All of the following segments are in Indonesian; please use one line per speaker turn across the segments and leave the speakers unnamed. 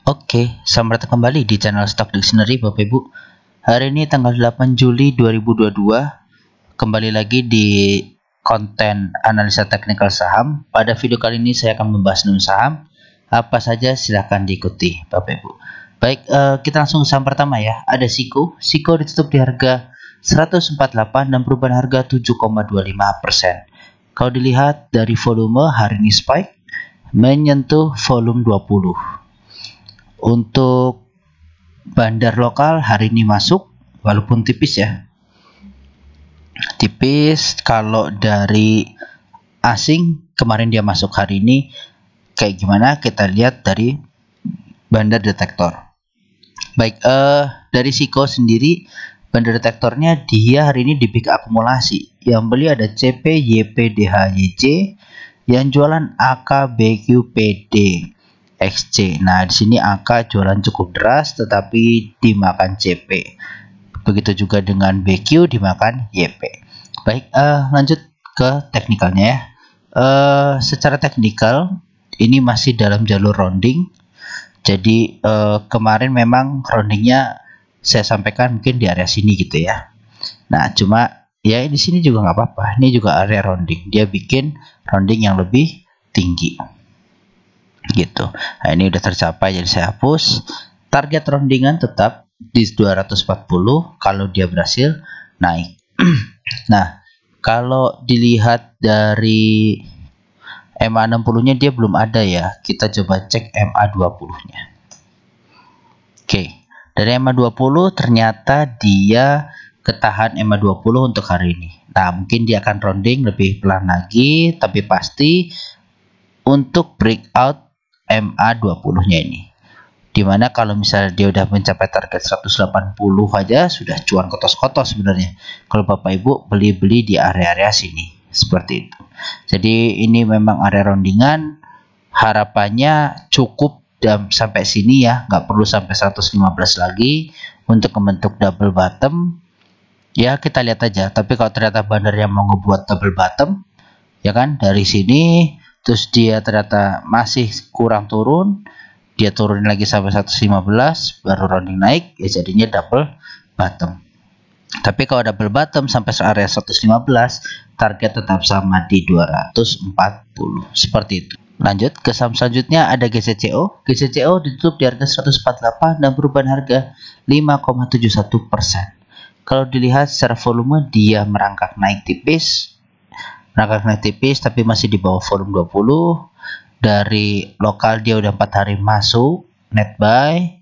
Oke, selamat datang kembali di channel Stock Dictionary Bapak Ibu. Hari ini tanggal 8 Juli 2022, kembali lagi di konten analisa teknikal saham. Pada video kali ini saya akan membahas 6 saham. Apa saja silahkan diikuti Bapak Ibu. Baik, kita langsung ke saham pertama ya. Ada SIKO. SIKO ditutup di harga 148 dan perubahan harga 7,25%. Kalau dilihat dari volume, hari ini spike menyentuh volume 20. Untuk bandar lokal hari ini masuk, walaupun tipis ya. Tipis. Kalau dari asing kemarin dia masuk, hari ini kayak gimana kita lihat dari bandar detektor. Baik, dari SIKO sendiri, bandar detektornya dia hari ini di peak akumulasi. Yang beli ada CP, YP, DHYJ, yang jualan AK, BQ, PD, XC. Nah, di sini AK jualan cukup deras tetapi dimakan CP. Begitu juga dengan BQ dimakan YP. Baik, lanjut ke teknikalnya ya. Secara teknikal ini masih dalam jalur rounding. Jadi kemarin memang roundingnya saya sampaikan mungkin di area sini gitu ya. Nah, cuma ya di sini juga nggak apa-apa. Ini juga area rounding. Dia bikin rounding yang lebih tinggi. Gitu. Nah, ini udah tercapai jadi saya hapus. Target roundingan tetap di 240 kalau dia berhasil naik. Nah, kalau dilihat dari MA60-nya dia belum ada ya. Kita coba cek MA20-nya. Oke, dari MA20 ternyata dia ketahan MA20 untuk hari ini. Nah, mungkin dia akan rounding lebih pelan lagi, tapi pasti untuk breakout MA20-nya ini. Dimana kalau misalnya dia udah mencapai target 180 aja sudah cuan kotos-kotos sebenarnya. Kalau Bapak Ibu beli-beli di area-area sini. Seperti itu. Jadi ini memang area roundingan. Harapannya cukup sampai sini ya. Nggak perlu sampai 115 lagi untuk membentuk double bottom. Ya kita lihat aja. Tapi kalau ternyata bandarnya mau ngebuat double bottom, ya kan dari sini terus dia ternyata masih kurang turun, dia turunin lagi sampai 115 baru rounding naik, ya jadinya double bottom. Tapi kalau double bottom sampai area 115, target tetap sama di 240 seperti itu. Lanjut ke saham selanjutnya ada GCCO. GCCO ditutup di harga 148 dan perubahan harga 5,71%. Kalau dilihat secara volume dia merangkak naik tipis. Tapi masih di bawah volume 20. Dari lokal dia udah 4 hari masuk net buy.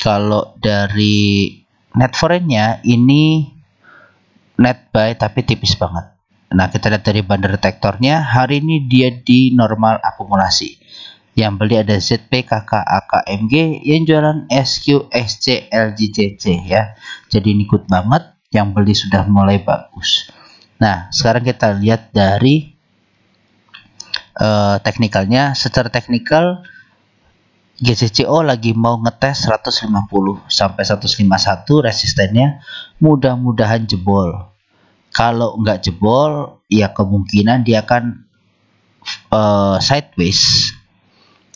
Kalau dari net foreign-nya ini net buy tapi tipis banget. Nah, kita lihat dari bandar detektornya, hari ini dia di normal akumulasi. Yang beli ada ZP, KK, AKMG, yang jualan SQ, SC, LGCC ya. Jadi ini good banget, yang beli sudah mulai bagus. Nah, sekarang kita lihat dari teknikalnya. Secara teknikal GCCO lagi mau ngetes 150 sampai 151 resistennya, mudah-mudahan jebol. Kalau nggak jebol ya kemungkinan dia akan sideways.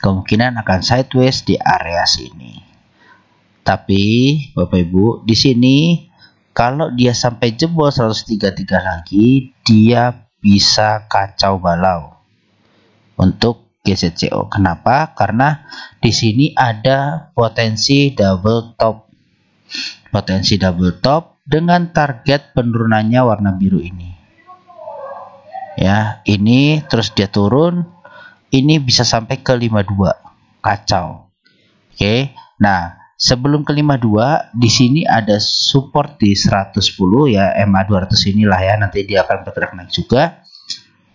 Kemungkinan akan sideways di area sini. Tapi Bapak Ibu di sini kalau dia sampai jebol 133 lagi, dia bisa kacau balau untuk GCCO. Kenapa? Karena di sini ada potensi double top. Potensi double top dengan target penurunannya warna biru ini. Ya, ini terus dia turun. Ini bisa sampai ke 52. Kacau. Oke. Nah, sebelum ke 52 di sini ada support di 110 ya, MA200 inilah ya, nanti dia akan bergerak naik juga,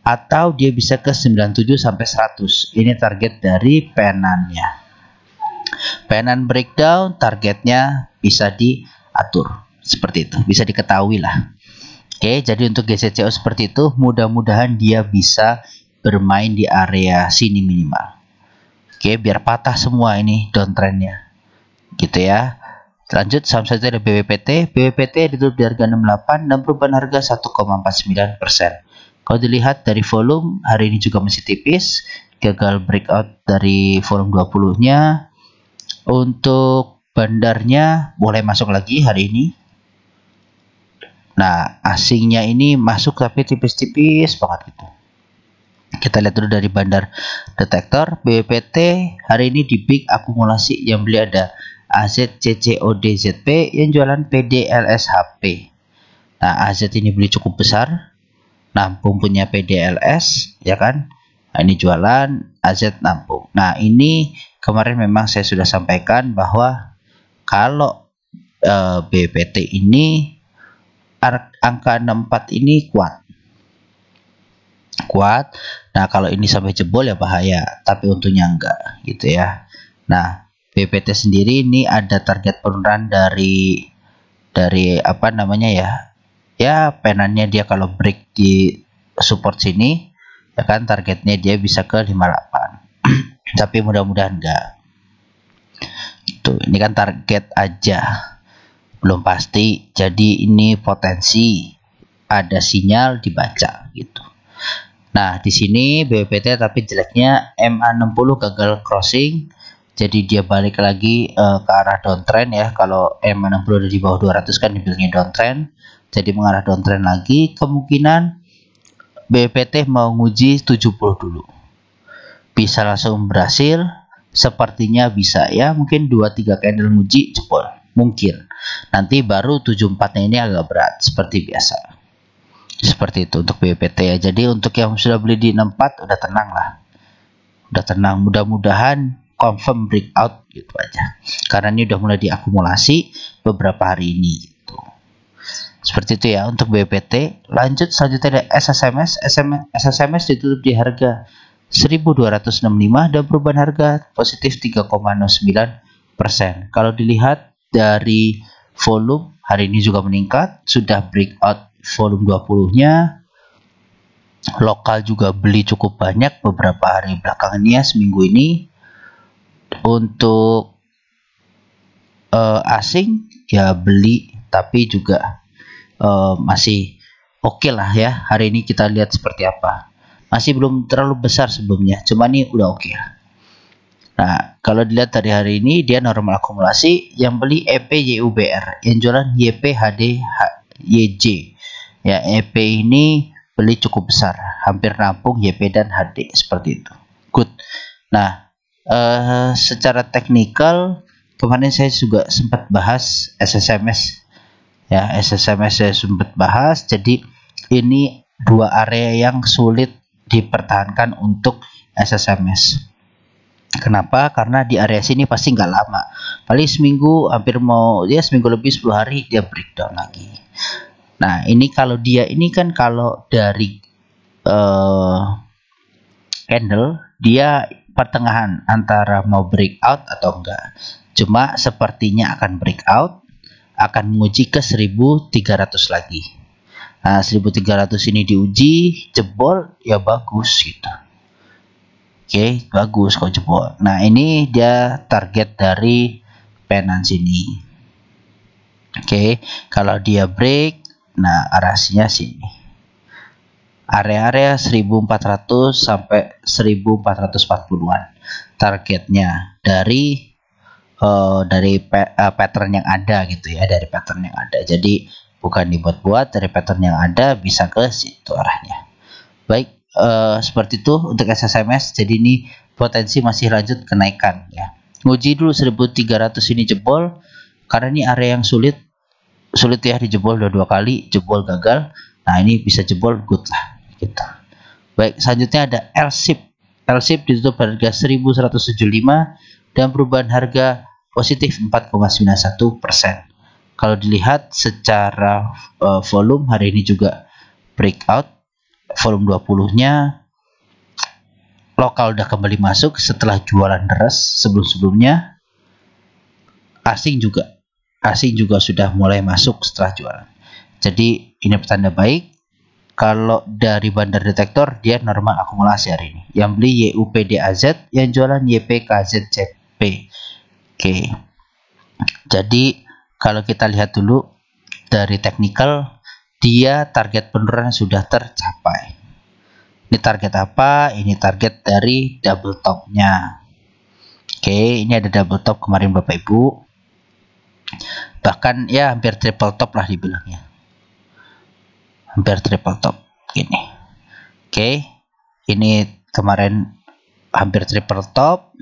atau dia bisa ke 97 sampai 100. Ini target dari penannya. Penan breakdown targetnya bisa diatur seperti itu, bisa diketahui lah. Oke, jadi untuk GCCO seperti itu, mudah-mudahan dia bisa bermain di area sini minimal. Oke, biar patah semua ini downtrendnya. Gitu ya. Lanjut saham saja ada BWPT. BWPT ditutup di harga 68 dan perubahan harga 1,49%. Kalau dilihat dari volume hari ini juga masih tipis, gagal breakout dari volume 20-nya. Untuk bandarnya boleh masuk lagi hari ini. Nah, asingnya ini masuk tapi tipis-tipis banget gitu. Kita lihat dulu dari bandar detektor. BPT hari ini di big akumulasi, yang beli ada AZCCODZP, yang jualan PDLSHP. Nah, AZ ini beli cukup besar, nampung punya PDLS, ya kan? Nah, ini jualan, AZ nampung. Nah, ini kemarin memang saya sudah sampaikan bahwa kalau BPT ini angka 64 ini kuat. Nah, kalau ini sampai jebol ya bahaya, tapi untungnya enggak gitu ya. Nah, BPT sendiri ini ada target penurunan dari apa namanya ya? Ya, penannya dia kalau break di support sini, ya kan, targetnya dia bisa ke 58. Tapi mudah-mudahan enggak. Gitu. Ini kan target aja, belum pasti. Jadi ini potensi ada sinyal dibaca gitu. Nah, di sini BPT tapi jeleknya MA60 gagal crossing. Jadi dia balik lagi ke arah downtrend ya. Kalau MA60 udah di bawah 200 kan dibilangnya downtrend. Jadi mengarah downtrend lagi. Kemungkinan BPT mau nguji 70 dulu. Bisa langsung berhasil? Sepertinya bisa ya. Mungkin 2-3 candle nguji jebol. Mungkin. Nanti baru 74-nya ini agak berat seperti biasa. Seperti itu untuk BPT ya. Jadi untuk yang sudah beli di 64 udah tenang lah. Udah tenang, mudah-mudahan confirm breakout gitu aja. Karena ini udah mulai diakumulasi beberapa hari ini gitu. Seperti itu ya untuk BPT. Lanjut selanjutnya ada SSMS. SSMS ditutup di harga 1265 dan perubahan harga positif 3,09%. Kalau dilihat dari volume hari ini juga meningkat, sudah breakout volume 20-nya. Lokal juga beli cukup banyak beberapa hari belakangannya, seminggu ini. Untuk asing ya beli, tapi juga masih oke lah ya. Hari ini kita lihat seperti apa. Masih belum terlalu besar sebelumnya, cuma ini udah oke lah. Nah, kalau dilihat dari hari ini dia normal akumulasi, yang beli EP YUBR, yang jualan YPHD YJ. Ya, EP ini beli cukup besar, hampir nampung YP dan HD seperti itu. Good. Nah, secara teknikal kemarin saya juga sempat bahas SSMS. Ya, SSMS saya sempat bahas. Jadi ini dua area yang sulit dipertahankan untuk SSMS. Kenapa? Karena di area sini pasti nggak lama. Paling seminggu, hampir mau ya seminggu lebih, 10 hari dia breakdown lagi. Nah, ini kalau dia ini kan kalau dari candle dia pertengahan antara mau breakout atau enggak. Cuma sepertinya akan breakout, akan menguji ke 1300 lagi. Nah, 1300 ini diuji, jebol ya bagus gitu. Oke, bagus kalau jebol. Nah, ini dia target dari penan sini. Oke, kalau dia break, nah arahnya sini. Area-area 1400 sampai 1440-an targetnya dari pattern yang ada gitu ya, dari pattern yang ada. Jadi bukan dibuat-buat, dari pattern yang ada bisa ke situ arahnya. Baik, seperti itu untuk SSMS. Jadi ini potensi masih lanjut kenaikan ya. Nguji dulu 1300 ini jebol, karena ini area yang sulit ya, dijebol dua kali, jebol gagal. Nah, ini bisa jebol, good lah gitu. Baik, selanjutnya ada LSIP. LSIP ditutup harga 1175 dan perubahan harga positif 4,91%. Kalau dilihat secara volume hari ini juga breakout, volume 20-nya lokal udah kembali masuk setelah jualan deras sebelum-sebelumnya. Asing juga sudah mulai masuk setelah jualan. Jadi ini pertanda baik. Kalau dari bandar detektor dia normal akumulasi hari ini. Yang beli YUPDAZ, yang jualan YPKZCP. Oke. Jadi kalau kita lihat dulu dari teknikal, dia target penurunan sudah tercapai. Ini target apa? Ini target dari double topnya. Oke, ini ada double top kemarin Bapak Ibu. Bahkan ya hampir triple top lah dibilangnya. Hampir triple top gini. Oke, ini kemarin hampir triple top.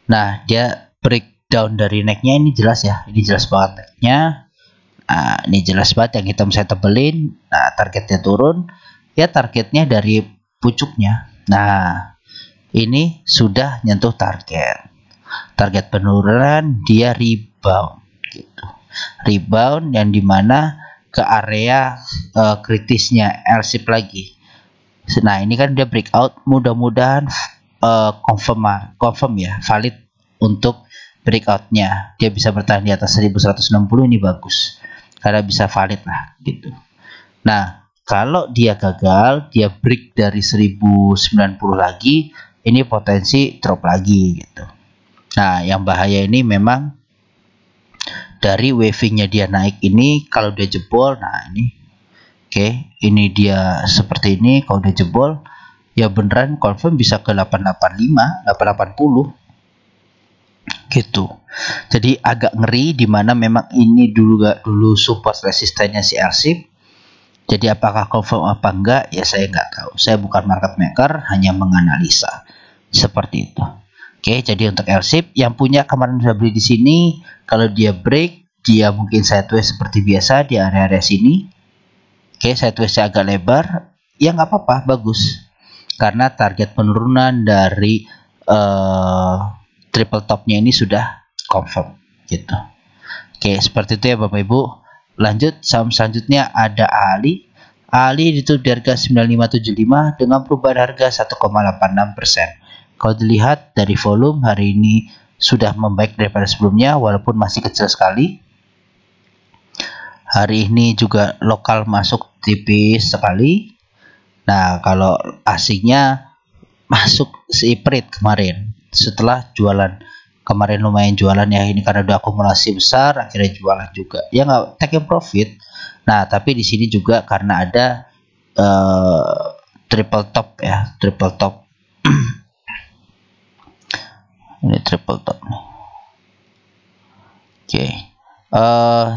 Nah, dia breakdown dari necknya ini jelas ya. Ini jelas banget necknya. Nah, ini jelas banget yang hitam saya tebelin. Nah, targetnya turun. Ya, targetnya dari pucuknya. Nah, ini sudah nyentuh target. Target penurunan dia rebound gitu. Rebound yang dimana ke area kritisnya L-shape lagi. Nah, ini kan dia breakout, mudah-mudahan confirm ya, valid untuk breakoutnya. Dia bisa bertahan di atas 1160, ini bagus karena bisa valid lah gitu. Nah, kalau dia gagal, dia break dari 1090 lagi, ini potensi drop lagi gitu. Nah, yang bahaya ini memang dari wavingnya dia naik ini, kalau dia jebol, nah ini oke, ini dia seperti ini. Kalau dia jebol ya beneran confirm bisa ke 885, 880 gitu. Jadi agak ngeri dimana memang ini dulu support resistennya si L-shape. Jadi apakah confirm apa enggak ya saya nggak tahu. Saya bukan market maker, hanya menganalisa seperti itu. Oke, jadi untuk L-shape yang punya kemarin sudah beli di sini, kalau dia break, dia mungkin sideways seperti biasa di area-area sini. Oke, sidewaysnya agak lebar, ya nggak apa-apa, bagus. Karena target penurunan dari triple topnya ini sudah confirm gitu. Oke, seperti itu ya Bapak Ibu. Lanjut, saham selanjutnya ada Ali. Ali ditutup di harga 9575 dengan perubahan harga 1,86%. Kalau dilihat dari volume hari ini sudah membaik daripada sebelumnya walaupun masih kecil sekali. Hari ini juga lokal masuk tipis sekali. Nah, kalau asingnya masuk si Prit kemarin setelah jualan. Kemarin lumayan jualan ya, ini karena udah akumulasi besar akhirnya jualan juga. Ya nggak take profit. Nah, tapi di sini juga karena ada triple top ya, triple top. Ini triple top nih. Oke.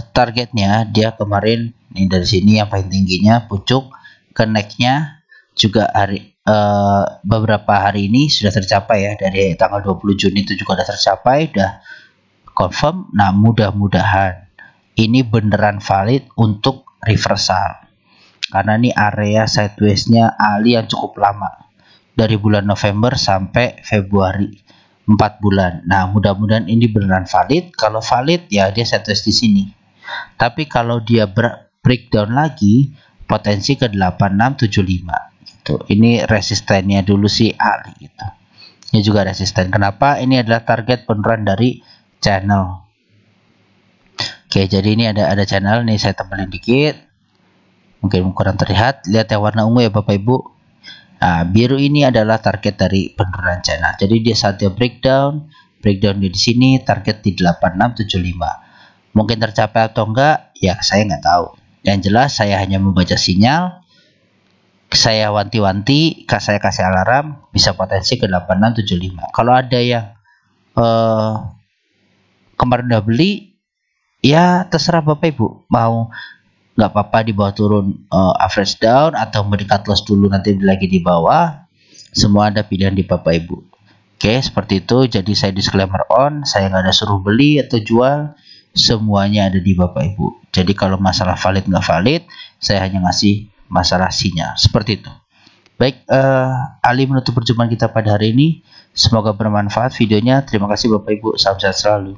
Targetnya dia kemarin ini dari sini yang paling tingginya pucuk ke necknya juga beberapa hari ini sudah tercapai ya, dari tanggal 20 Juni itu juga sudah tercapai, udah confirm. Nah, mudah-mudahan ini beneran valid untuk reversal karena ini area sidewaysnya Ali yang cukup lama dari bulan November sampai Februari, 4 bulan. Nah, mudah-mudahan ini beneran valid. Kalau valid ya dia sideways di sini, tapi kalau dia breakdown lagi potensi ke 8675 gitu. Ini resistennya dulu si Ali gitu. Ini juga resisten. Kenapa? Ini adalah target penurunan dari channel. Oke, jadi ini ada channel nih, saya tebelin dikit. Mungkin kurang terlihat. Lihat yang warna ungu ya Bapak Ibu. Nah, biru ini adalah target dari penurunan channel. Jadi dia saat dia breakdown dia di sini, target di 8675. Mungkin tercapai atau enggak? Ya saya nggak tahu. Yang jelas saya hanya membaca sinyal. Saya wanti-wanti, saya kasih alarm bisa potensi ke 8675. Kalau ada yang kemarin udah beli, ya terserah Bapak Ibu, mau nggak apa-apa di bawah turun average down atau mendekat loss dulu nanti lagi di bawah. Semua ada pilihan di Bapak Ibu. Oke, seperti itu. Jadi saya disclaimer on, saya nggak ada suruh beli atau jual, semuanya ada di Bapak Ibu. Jadi kalau masalah valid nggak valid, saya hanya ngasih masalah sinyal seperti itu. Baik, Ali menutup perjumpaan kita pada hari ini. Semoga bermanfaat videonya. Terima kasih Bapak Ibu, salam sehat selalu.